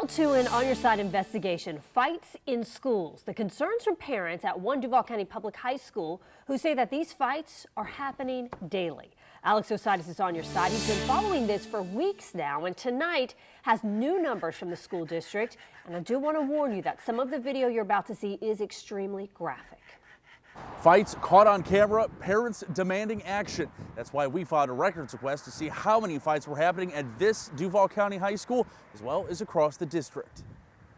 to an On Your Side investigation. Fights in schools. The concerns from parents at one Duval County public high school who say that these fights are happening daily. Alex Osiris is on your side. He's been following this for weeks now, and tonight has new numbers from the school district. And I do want to warn you that some of the video you're about to see is extremely graphic. Fights caught on camera, parents demanding action. That's why we filed a records request to see how many fights were happening at this Duval County high school, as well as across the district.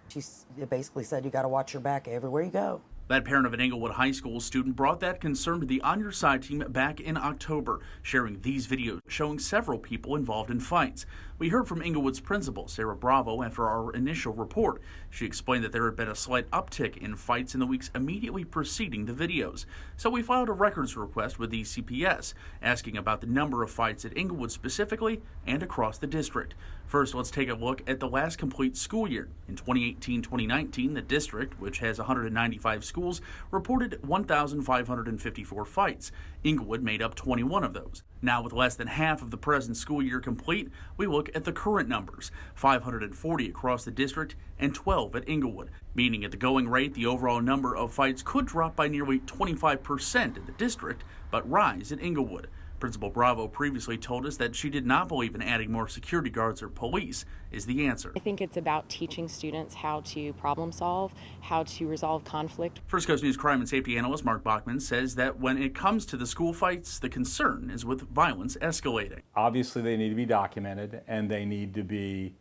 She basically said you got to watch your back everywhere you go. That parent of an Englewood High School student brought that concern to the On Your Side team back in October, sharing these videos showing several people involved in fights. We heard from Englewood's principal, Sarah Bravo, after our initial report. She explained that there had been a slight uptick in fights in the weeks immediately preceding the videos. So we filed a records request with the CPS, asking about the number of fights at Englewood specifically and across the district. First, let's take a look at the last complete school year. In 2018-2019, the district, which has 195 schools, reported 1,554 fights. Englewood made up 21 of those. Now, with less than half of the present school year complete, we look at the current numbers, 540 across the district and 12 at Englewood, meaning at the going rate, the overall number of fights could drop by nearly 25% in the district, but rise at Englewood. Principal Bravo previously told us that she did not believe in adding more security guards or police is the answer. I think it's about teaching students how to problem solve, how to resolve conflict. First Coast News crime and safety analyst Mark Bachman says that when it comes to the school fights, the concern is with violence escalating. Obviously, they need to be documented and they need to be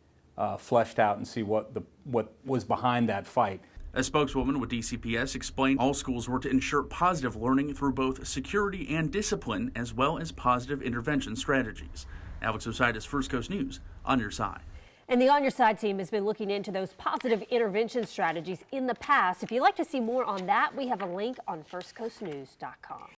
fleshed out and see what was behind that fight. A spokeswoman with DCPS explained all schools were to ensure positive learning through both security and discipline, as well as positive intervention strategies. Alex Osiris, First Coast News, On Your Side. And the On Your Side team has been looking into those positive intervention strategies in the past. If you'd like to see more on that, we have a link on firstcoastnews.com.